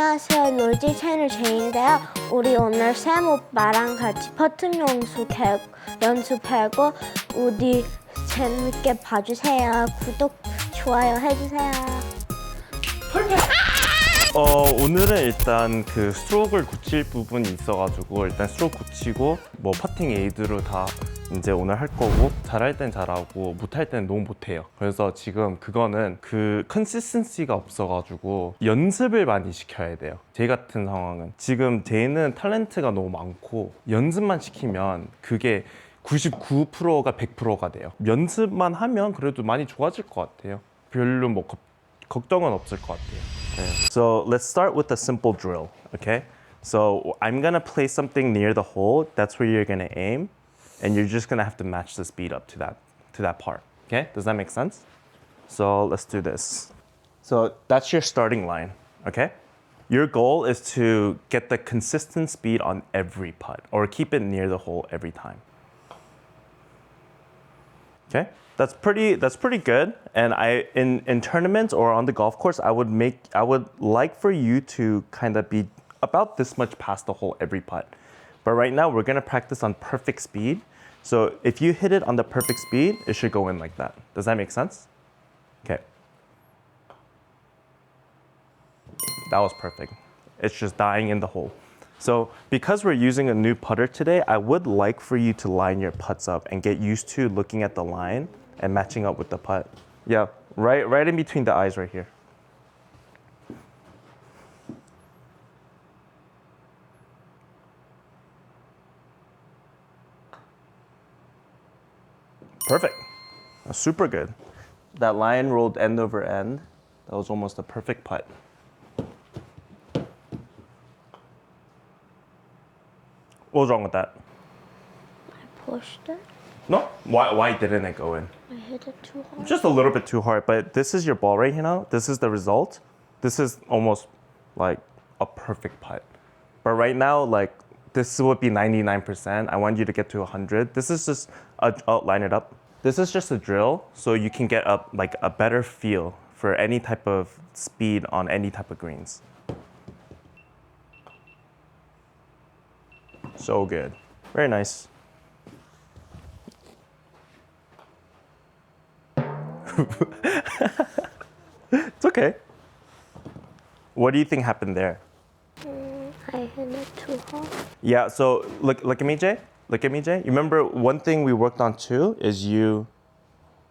안녕하세요. 롤지 채널 제이인데요. 우리 오늘 샘 오빠랑 같이 퍼튼 연습하고 우리 재밌게 봐주세요. 구독, 좋아요 해주세요. 오늘은 일단 그 스트로크를 고칠 부분이 있어가지고 일단 스트로크 고치고 뭐 퍼팅 에이드로 다 이제 오늘 할 거고, 잘할 땐 잘하고 못할 땐 너무 못해요. 그래서 지금 그거는 그 컨시스턴시가 없어가지고 연습을 많이 시켜야 돼요. 제 같은 상황은 지금 제이는 탤런트가 너무 많고 연습만 시키면 그게 99%가 100%가 돼요. 연습만 하면 그래도 많이 좋아질 것 같아요. 별로 뭐 걱정은 없을 것 같아요. So let's start with a simple drill, okay? So I'm gonna place something near the hole. That's where you're gonna aim, and you're just gonna have to match the speed up to that part. Okay? Does that make sense? So let's do this. So that's your starting line, okay? Your goal is to get the consistent speed on every putt, or keep it near the hole every time. Okay? That's pretty good. And in tournaments or on the golf course, I would like for you to kind of be about this much past the hole every putt. But right now we're gonna practice on perfect speed. So if you hit it on the perfect speed, it should go in like that. Does that make sense? Okay. That was perfect. It's just dying in the hole. So because we're using a new putter today, I would like for you to line your putts up and get used to looking at the line and matching up with the putt. Yeah, right in between the eyes right here. Perfect. That's super good. That line rolled end over end. That was almost a perfect putt. What was wrong with that? I pushed it. No? Why didn't it go in? I hit it too hard. Just a little bit too hard, but this is your ball right here now. This is the result. This is almost like a perfect putt. But right now, like this would be 99%. I want you to get to 100. This is just, line it up. This is just a drill, so you can get a better feel for any type of speed on any type of greens. So good. Very nice. It's okay. What do you think happened there? I hit it too hard. Yeah, so look at me, Jay. Look at me, Jay. You remember one thing we worked on too is you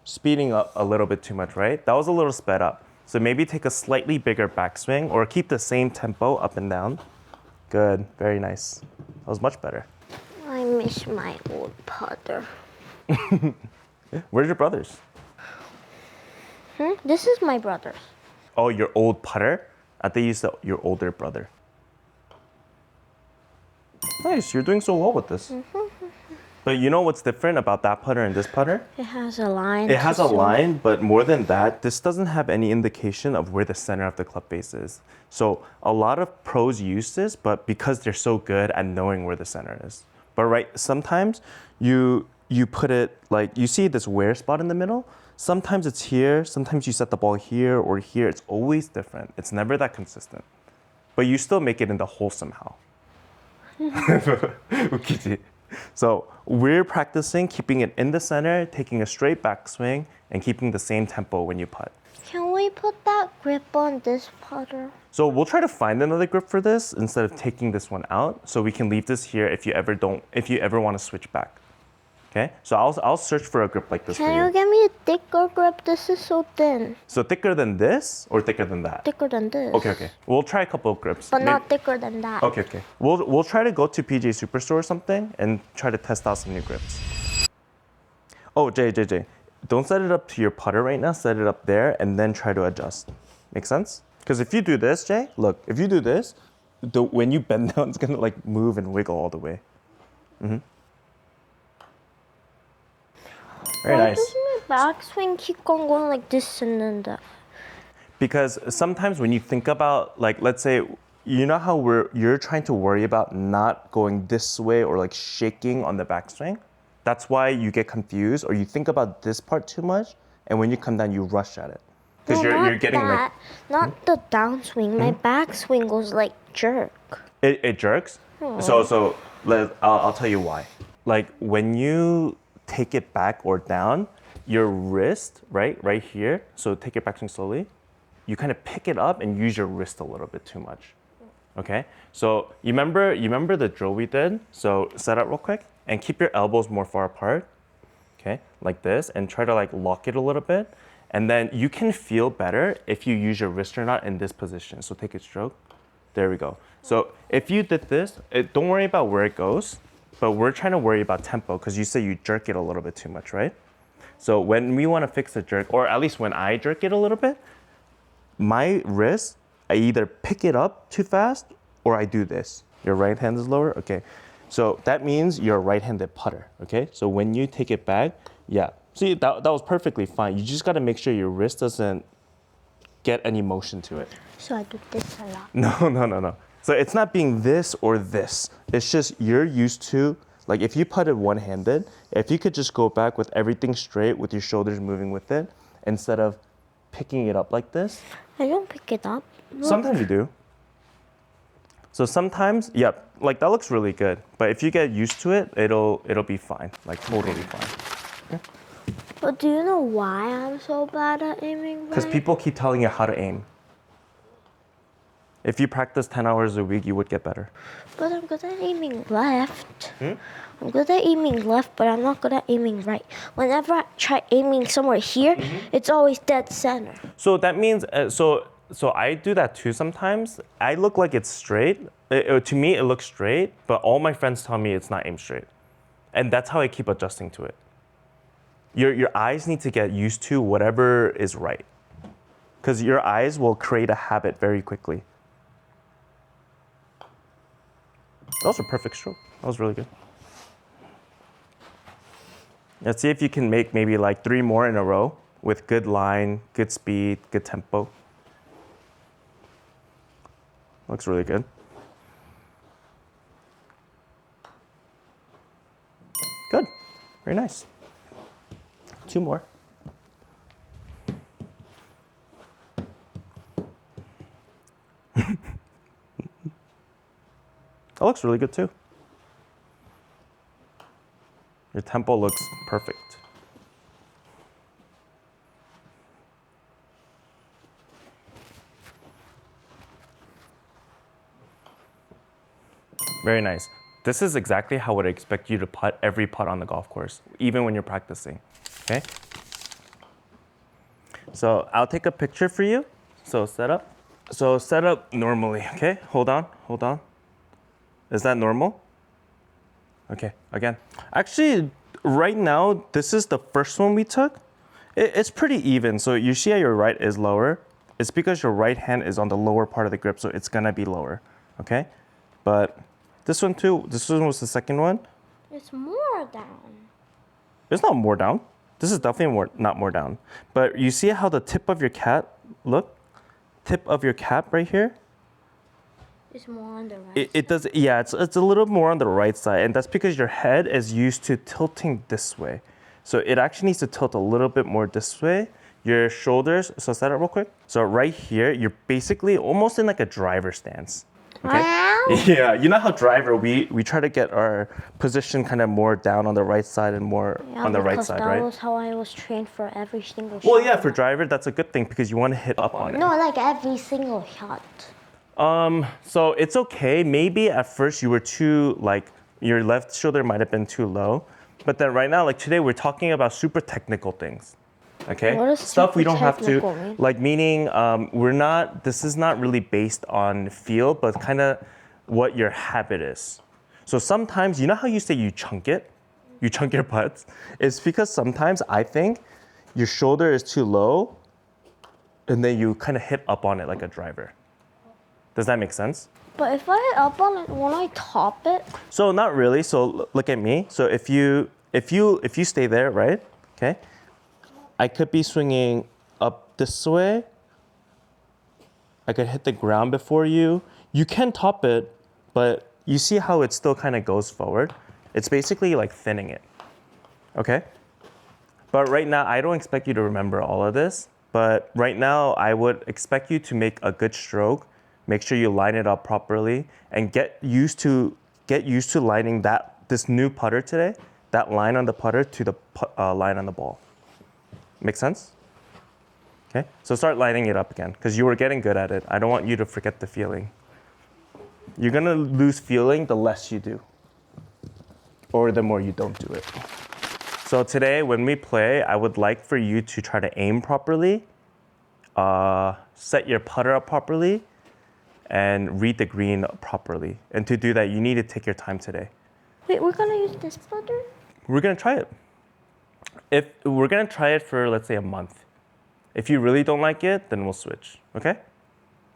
speeding up a little bit too much, right? That was a little sped up. So maybe take a slightly bigger backswing or keep the same tempo up and down. Good, very nice. That was much better. I miss my old putter. Where's your brothers? This is my brother's. Oh, your old putter? I thought you said your older brother. Nice, you're doing so well with this. But you know what's different about that putter and this putter? It has a line. It has a line, but more than that, this doesn't have any indication of where the center of the club face is. So a lot of pros use this, but because they're so good at knowing where the center is. But sometimes you put it like, you see this wear spot in the middle? Sometimes it's here, sometimes you set the ball here or here. It's always different. It's never that consistent. But you still make it in the hole somehow. 웃기지? So we're practicing keeping it in the center, taking a straight backswing, and keeping the same tempo when you putt. Can we put that grip on this putter? So we'll try to find another grip for this instead of taking this one out, so we can leave this here if you ever want to switch back. Okay? So I'll search for a grip like this for Can you you. give me a thicker grip? This is so thin. So thicker than this or thicker than that? Thicker than this. Okay. We'll try a couple of grips. But not thicker than that. Okay. We'll try to go to PJ Superstore or something and try to test out some new grips. Oh, Jay. Don't set it up to your putter right now. Set it up there and then try to adjust. Make sense? Because if you do this, Jay, look, if you do this, when you bend down, it's gonna like move and wiggle all the way. Very Why nice. does my backswing keep on going like this and then that? Because sometimes when you think about, like, let's say, you know how you're trying to worry about not going this way or like shaking on the backswing? That's why you get confused or you think about this part too much, and when you come down, you rush at it. Because No, you're not getting that. Not the downswing. My backswing goes like jerk. it jerks. So I'll tell you why. Like when you take it back or down, your wrist, right here. So take it back swing slowly. You kind of pick it up and use your wrist a little bit too much. Okay. So you remember the drill we did. So set up real quick and keep your elbows more far apart. Okay, like this, and try to like lock it a little bit. And then you can feel better if you use your wrist or not in this position. So take a stroke. There we go. So if you did this, don't worry about where it goes, but we're trying to worry about tempo because you say you jerk it a little bit too much, right? So when we want to fix the jerk, or at least when I jerk it a little bit, my wrist, I either pick it up too fast or I do this. Your right hand is lower, okay. So that means you're a right-handed putter, okay? So when you take it back, yeah. See, that was perfectly fine. You just gotta make sure your wrist doesn't get any motion to it. So I do this a lot. No. So it's not being this or this. It's just you're used to, like if you putted one-handed, if you could just go back with everything straight with your shoulders moving with it, instead of picking it up like this. I don't pick it up. Look. Sometimes you do. So sometimes, yeah, like that looks really good. But if you get used to it, it'll be fine, like totally fine. But do you know why I'm so bad at aiming right? Because people keep telling you how to aim. If you practice 10 hours a week, you would get better. But I'm good at aiming left. I'm good at aiming left, but I'm not good at aiming right. Whenever I try aiming somewhere here, it's always dead center. So that means, so I do that too sometimes. I look like it's straight. To me, it looks straight, but all my friends tell me it's not aimed straight. And that's how I keep adjusting to it. Your eyes need to get used to whatever is right. Because your eyes will create a habit very quickly. That was a perfect stroke. That was really good. Let's see if you can make maybe like 3 more in a row with good line, good speed, good tempo. Looks really good. Good. Very nice. 2 more. That looks really good too. Your tempo looks perfect. Very nice. This is exactly how I would expect you to putt every putt on the golf course, even when you're practicing, okay? So I'll take a picture for you. So set up. So set up normally, okay? Hold on. Is that normal? Okay, again. Actually, right now, this is the first one we took. It's pretty even. So you see how your right is lower. It's because your right hand is on the lower part of the grip, so it's gonna be lower, okay? But this one too, this one was the second one. It's more down. It's not more down. This is definitely not more down. But you see how the tip of your cap, look, tip of your cap right here, It's more on the right. it does, yeah, it's a little more on the right side, and that's because your head is used to tilting this way. So it actually needs to tilt a little bit more this way. Your shoulders, so set it real quick. So right here, you're basically almost in like a driver stance. Okay? Yeah, you know how driver, we try to get our position kind of more down on the right side and more on the right side, right? That was how I was trained for every single shot. Well, yeah, for driver, that's a good thing because you want to hit up on it. No, like every single shot. So it's okay. Maybe at first you were too, like, your left shoulder might have been too low. But then right now, like today, we're talking about super technical things. Okay? What does Stuff we super don't have to, technical mean? like, meaning this is not really based on feel, but kind of what your habit is. So sometimes, you know how you say you chunk it? You chunk your putts? It's because sometimes I think your shoulder is too low and then you kind of hit up on it like a driver. Does that make sense? But if I hit up on it, won't I top it? So not really. So look at me. So if you stay there, right? Okay. I could be swinging up this way. I could hit the ground before you. You can top it, but you see how it still kind of goes forward? It's basically like thinning it. Okay? But right now, I don't expect you to remember all of this, But right now, I would expect you to make a good stroke. Make sure you line it up properly and get used to lining this new putter today, that line on the putter to the line on the ball. Make sense? Okay, so start lining it up again because you were getting good at it. I don't want you to forget the feeling. You're gonna lose feeling the less you do, or the more you don't do it. So today, when we play, I would like for you to try to aim properly, set your putter up properly, and read the green properly. And to do that, you need to take your time today. Wait, we're gonna use this putter? We're gonna try it. If we're gonna try it for, let's say, a month. If you really don't like it, then we'll switch, okay?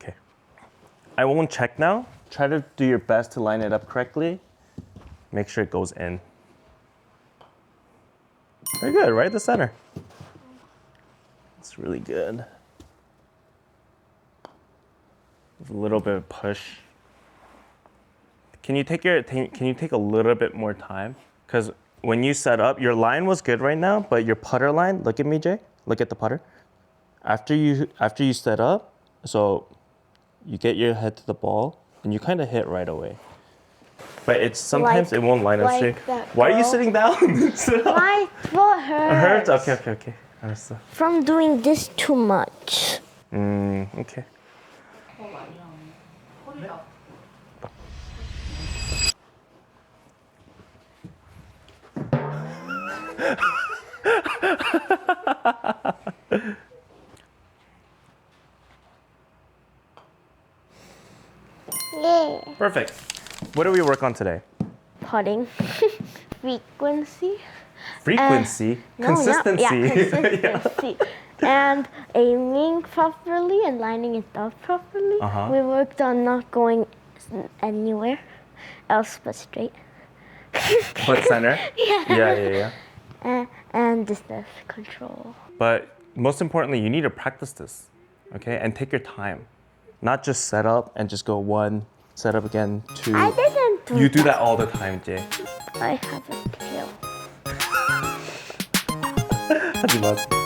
Okay. I won't check now. Try to do your best to line it up correctly. Make sure it goes in. Very good, right at the center. It's really good. With a little bit of push. Can you take a little bit more time? Because when you set up, your line was good right now, but your putter line, look at me, Jay. Look at the putter. After you set up, so you get your head to the ball and you kind of hit right away. But it's sometimes it won't line up straight. Why are you sitting down? My foot hurts. Okay. 알았어. From doing this too much. Okay. Yeah. Perfect. What do we work on today? Putting. Frequency. Frequency, consistency. Consistency. And aiming properly and lining it up properly. We worked on not going anywhere else but straight. But center. Yeah. And distance control. But most importantly, you need to practice this, okay? And take your time. Not just set up and just go 1, set up again, 2. I didn't do You do that all the time, Jay. I have a tail. 하지 마.